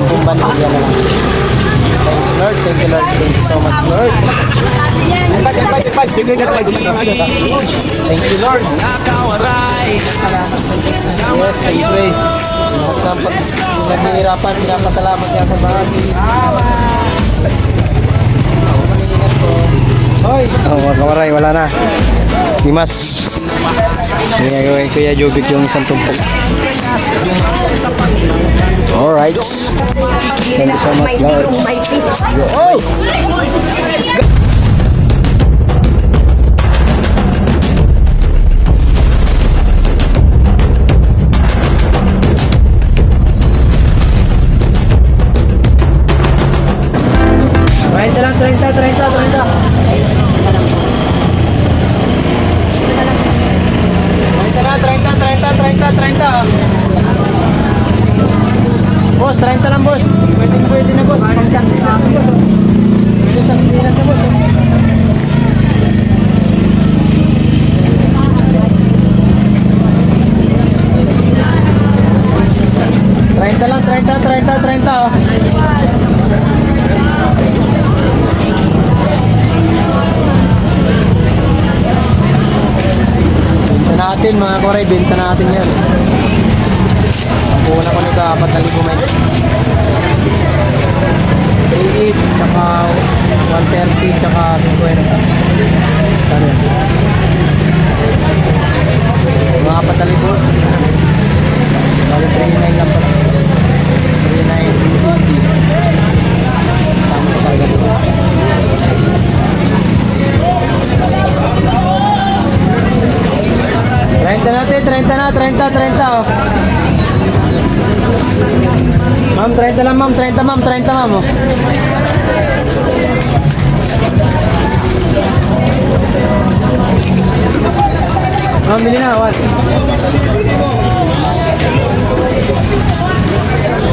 10 bundle yan na lang. Thank you Lord, thank you Lord, thank you so much Lord. Thank you Lord. Yes, I pray. Pag naghihirapan, pinapasalamat niya sa mga. Mag-ingat po. Hoy! Oh, kawaray, wala na. Dimas. Ngayon, Kuya Jovic yung isang tumpok. Alright. Thank you so much, Lord. Oh! Lang, 30. 30 Boss, 30 lang boss. Pwede na boss. Pag-saksi na boss. Pwede sa pilihan na boss. 30 lang, 30 oh. Natin mga koray, benta natin yan. Kuha na ko nito 4,000 may 38 tsaka 130 tsaka 50. Ano yan? Mga 4,000 bali 39 lang pala. 39 tama sa talaga dito. 30 natin, 30 oh. Ma'am, 30 lang ma'am, 30 ma'am oh. Ma'am, bili na, what?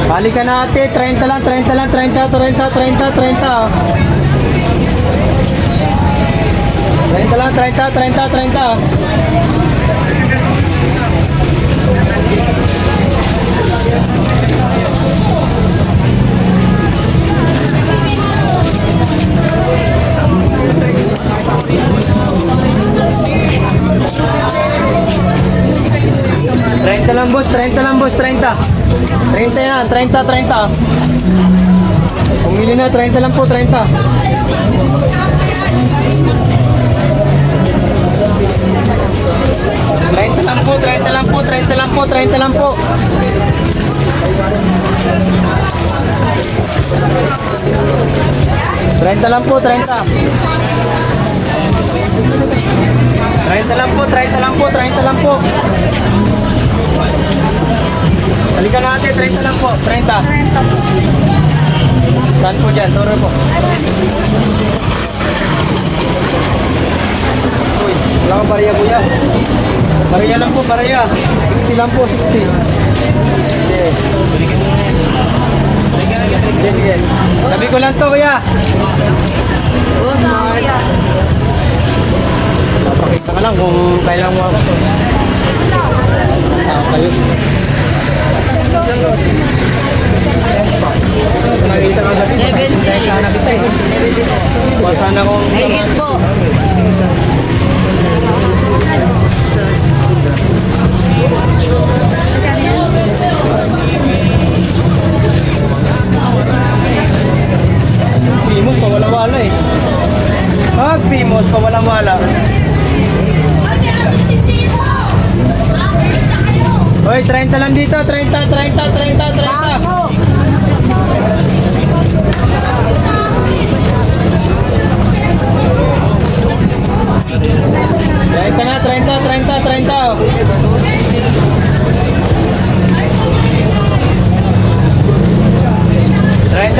Balikan natin, 30 lang, 30 oh. 30 lang, 30 oh. Lang boss, 30 yan, 30 pumili na, 30 lang po, 30 lang po. Trenta lang po. 30 lang po. Halika natin, 30 lang po. 30. Saan po dyan? Toro po. Uy, wala kang bariya kuya. Bariya lang po, bariya. 60 lang po, 60. Sige. Sabi ko lang to kuya. Papakita ka lang kung kailan mo ako. Kayo. Nakita ka na kita. Nakita na kita eh. Sana kung... Higit po. Pimos pa wala-wala eh. Pimos pa wala-wala. Hoy, 30 lang dito, 30. 30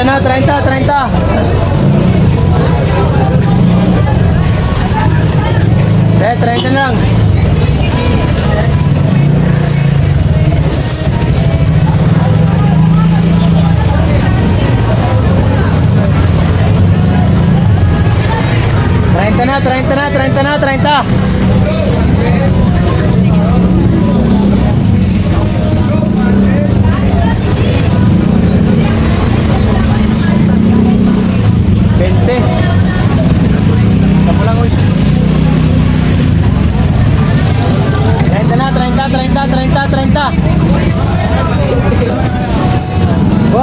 na, 30. Eh, 30 lang. Trenta na.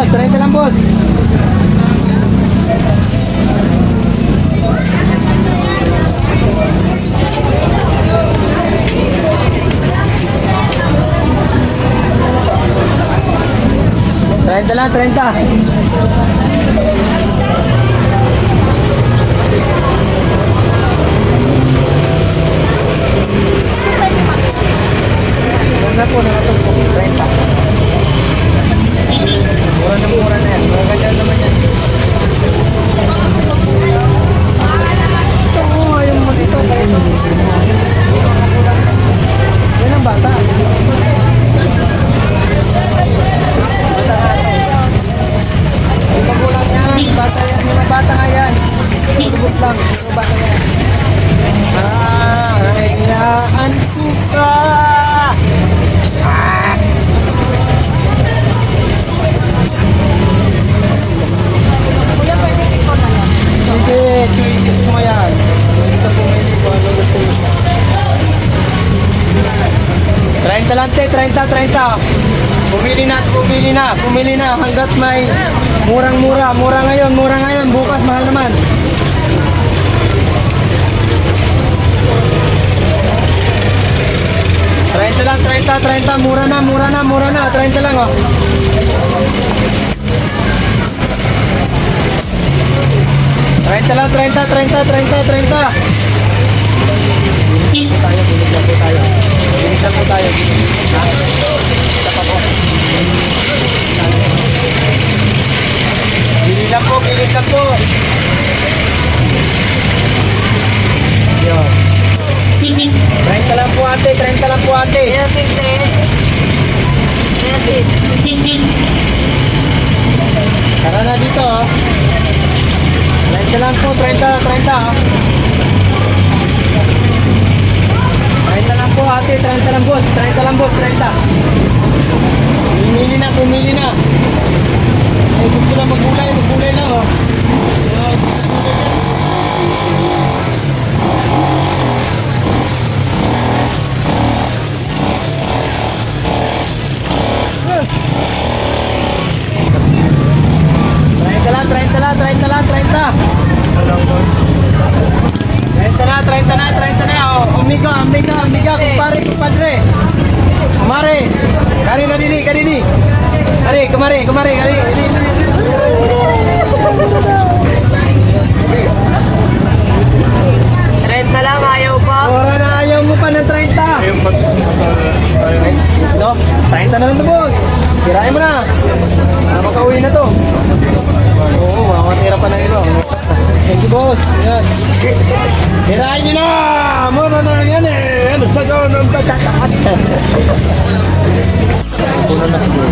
Boss, 30 lang, boss. Trenta lang, 30. Ganda po, nakatugtog. 30. Mura na yan. Maganda naman yan. Ito, ayaw mo dito. Yan ang bata. May magulang yan. Bata yan. May bata nga yan. Lubot lang. May bata yan. Hayaan ko ka. Kuya, pwede ikaw na lang. Sige, choices mo yan. Hindi ka pumili kung ano gusto mo. 30 lang, 30. Pumili na. Hanggat may murang-mura. Mura ngayon. Bukas, mahal naman. Lang, 30. Mura na. 30 lang, oh. Trenta. Bilis lang po tayo. Ha? Isa pa po. Bilis lang po. Yun. 30 lang po ate. Yes, Tara na dito, oh. 30 lang po, 30, oh. 30 lang po ate, 30 lang boss, 30. Pumili na. Ay, gusto lang magulay lang, oh. Trenta na, oh. Amiga, kumpadre. Kumare. Kanini. Ari, kumare. Renta lang, ayaw pa. Ora na, ayaw mo pa ng 30. No, 30 na lang to, boss. Kirain mo na. Makauwi na to. Oo, makakatira pa ng iba. Thank you, boss. Yan. Kirain nyo na! Mura na yan eh! Ano sa doon ang pagkakakat? Puno na siguro.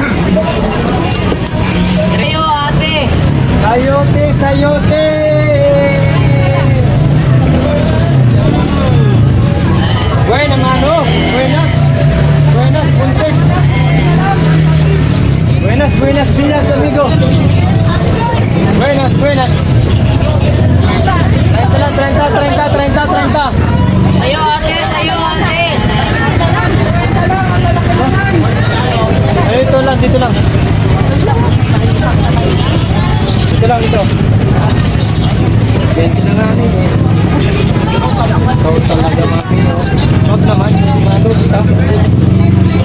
Sayo, ate. Sayote! Buenas días, amigo. Buenas. 30 lang, 30. Sayo, ate. Dito lang. Dito. Ganti na namin eh. Ikaw talaga mami. Not naman, malo kita.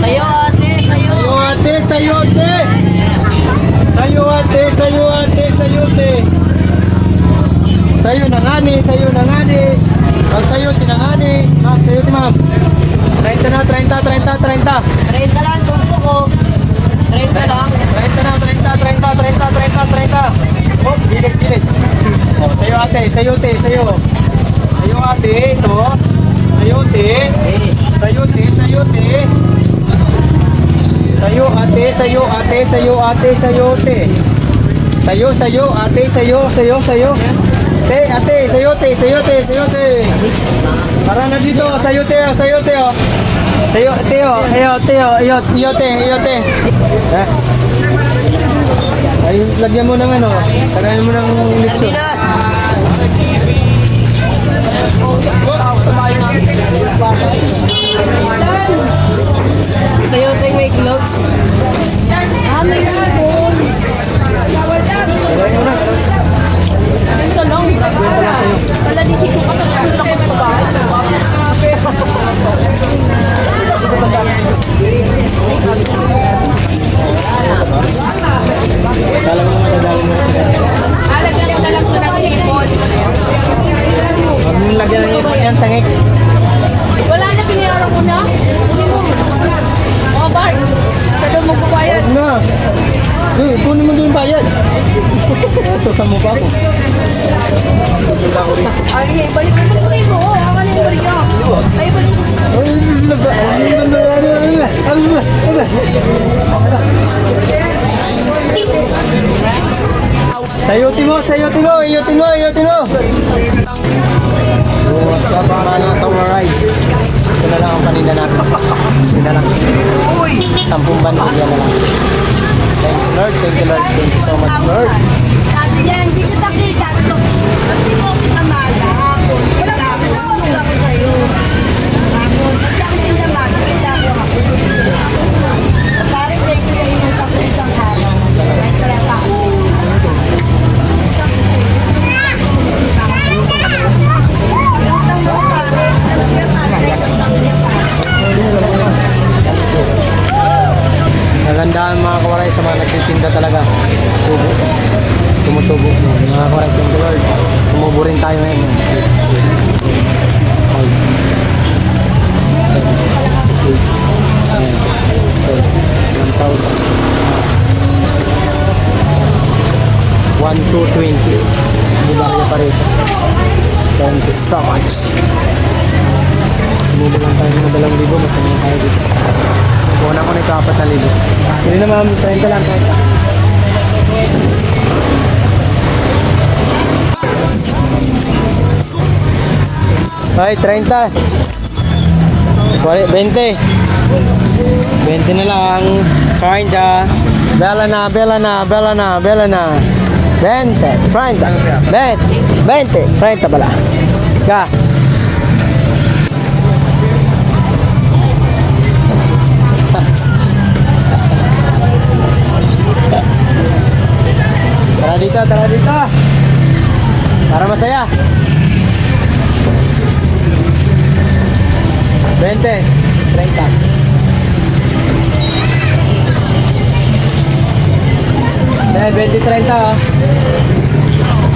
Sayo, ate. Sayo na nga ni. Pag sayo, tinangani. Ma'am, sayo ti ma'am. 30 na, 30. 30 lang, tungko ko. 30 lang. 30. Oh, bilis. Oh, sayo ate, sayo te. Sayo ate, ito. Sayo te. Sayo te. Para na dito, sayo te. Iyo te. Ay, lagyan mo ng ano, tagayan mo ng litso. Sayo, take my gloves. May hapon. bayad. Ito sa mukha ko. Pupunta ko rin. Ay, balik mo. Ang ano yung balik niyo? Ay, balik mo. Sayutin mo. What's up, mga tower ride? Ito na lang ang paninda natin. Ito na lang. 10 bandit, yan na lang. Thank you, Lord. Thank you so much, Lord. Sabi niya, hindi kita kita. Sabi mo, amaga. Wala ako sa'yo. Ako, hindi ako sinamaga. Hindi ako. Parang thank you yung kapitang araw. May talaga ako. Nagandaan mga kawaray sa mga nagtitinda talaga. Tubo. Tumutubo. Mga kawaray, thank you, Lord. Tumubo rin tayo ngayon. Ay. 1,220. Bubarya pa rin. Thank you so much. Bumili lang tayo ng 2,000. Masama tayo dito. Kuha ko na ito 4,000. Hindi na ma'am, 30 lang. 30. Ay, 30. 20. 20 na lang. 30. Bela na. 20, 30. 20, 30 pala. Ka. Tara dito. Para masaya. 20, 30. Eh, 20, 30 ah.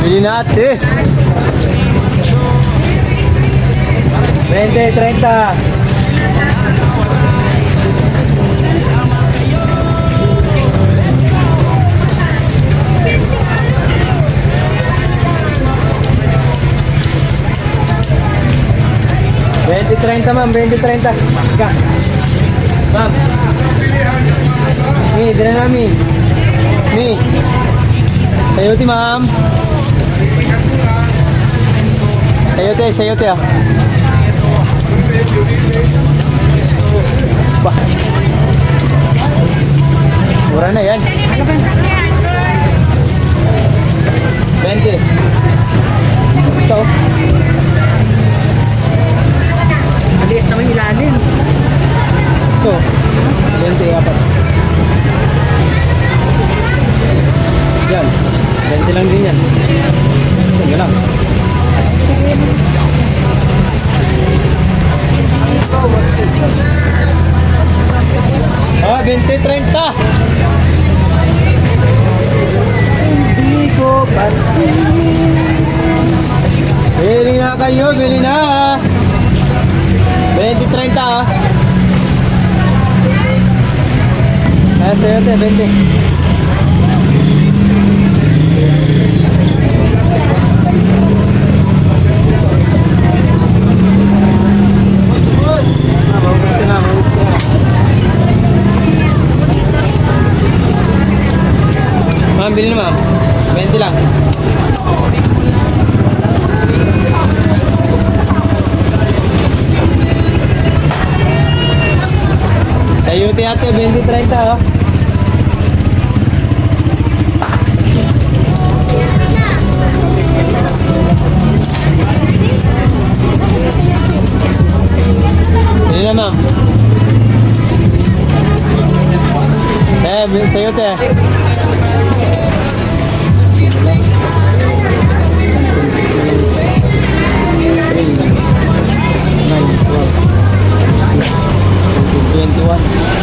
Bili natin. 20, 30. $20.30 ma'am, $20.30. Ka. Ma'am. Mi, dala namin. Mi. Sayote ma'am. Sayote ah. Bah. Mura na yan. 20. Ito. Maliit naman ilalim. Ito. 20 apat. Yan. 20 lang din yan. Ito lang. Ah, 20-30. Hindi ko pansin. Bili na kayo, bili na. 20-30 ah. Ito, 20. Ma'am, bili na ma'am. 20 lang. Sayuti ate, 20-30 oh. Bili na ma'am. Sayuti.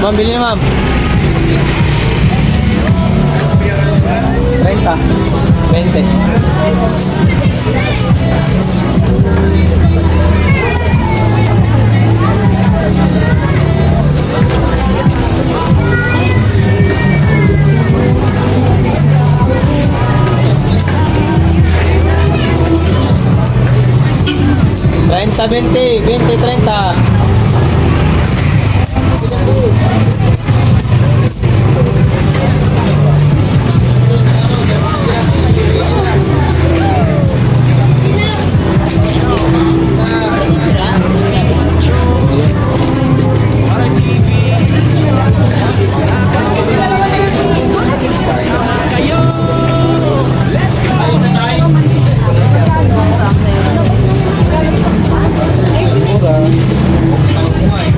Ma'am, bili na ma'am. 30. 20. 30, 20, 20, 30.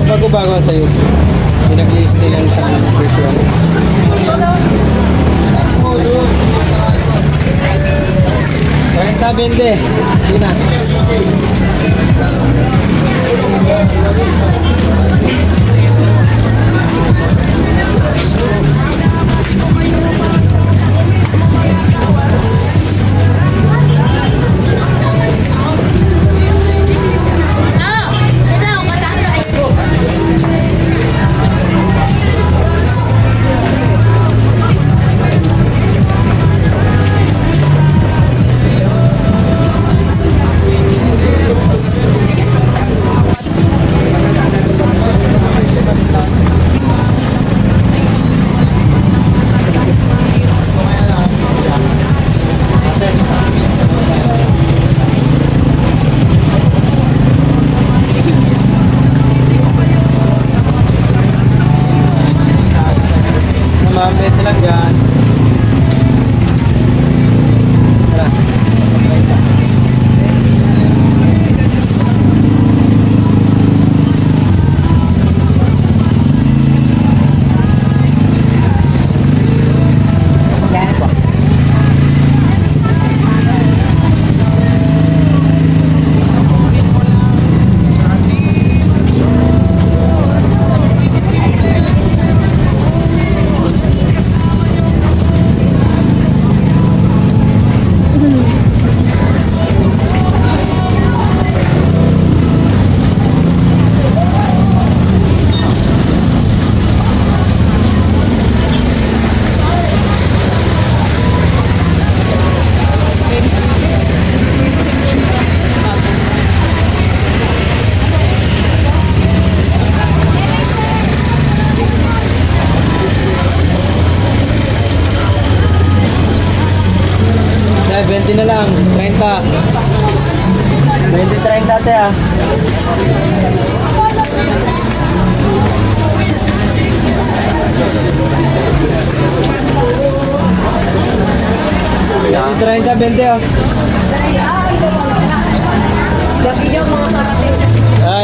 Bago-bago sa'yo. Pinag-list nila sa virtual. 30, 20. Hindi na. Mabit lang yan. Tara. Ay, 20 na lang. 30. 20, 30 ate ah. Yan, 30, 20 oh.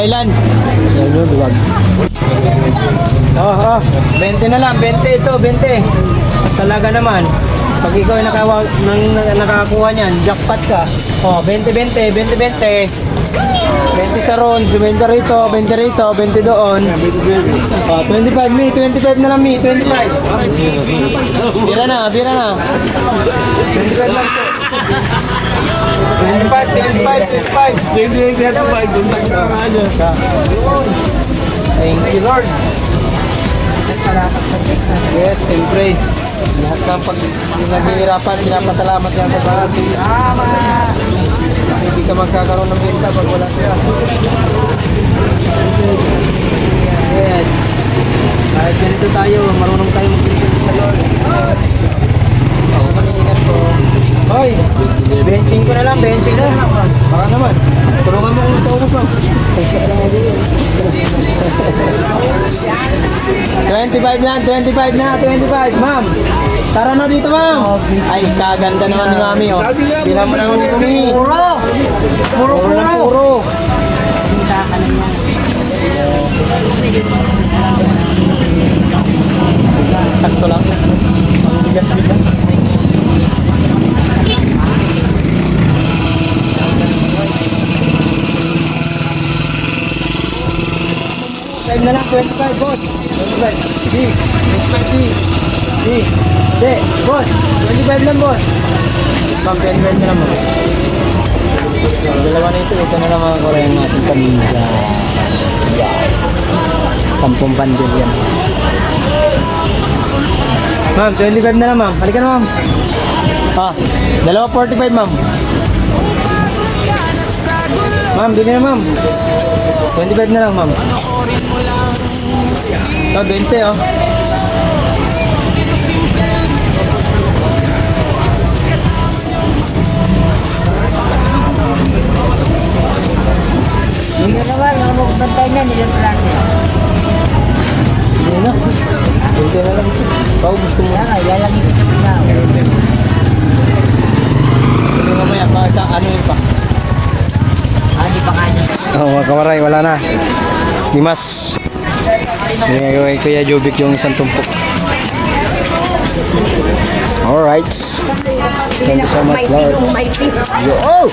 Ilan? Yan yun, duwag. Oh, 20 na lang. 20 ito, 20. Talaga naman. Pag ikaw ay nakakuha niyan, jackpot ka. Oh, 20, 20, 20, 20. 20 sa ron, 20 rito, 20 rito, 20 doon. Oh, 25 mi, 25 na lang mi, 25. Bira na, bira na. 25 lang po. 25, 25, 25. Thank you, Lord. Yes, siyempre. Lahat ng naghihirapan, pinapasalamat yan sa taas. Hindi ka magkakaroon ng benta pag wala siya. Yes. Kahit ganito tayo, marunong tayo mag-ingat sa Lord. Ako mag-ingat po. Hoy, benching ko na lang, benching na. Baka naman. Tulungan mo kung ito ko pa. 25 na, 25 na, 25, ma'am. Tara na dito, ma'am. Ay, kaganda naman ni mami, oh. Bilang mo naman dito, mi. Puro. Puro na puro. Sakto lang. Bigas-bigas. Na lang, 25, boss. 25. D. 25, D. D. D. Boss. 25 lang, boss. Ma'am, 25 na lang, boss. Dalawa na ito. Ito na lang mga korean natin kanina. Guys. 10 bandil yan. Ma'am, 25 na lang, ma'am. Halika na, ma'am. Ah, dalawa 45, ma'am. Ma'am, bili na ma'am. 25 na lang ma'am. Ito, 20 oh. Hindi naman, magbantay na nila plan. Hindi na. 20 na lang. Paubos ko muna. Lalagay ko sa pinaw. Hindi mamaya pa sa ano yun pa. Di pa kanya. Oh, mga kamaray, wala na. Limas. Kaya Kuya Jovic yung isang tumpok. Alright. Thank you so much, Lord. Mighty. Oh!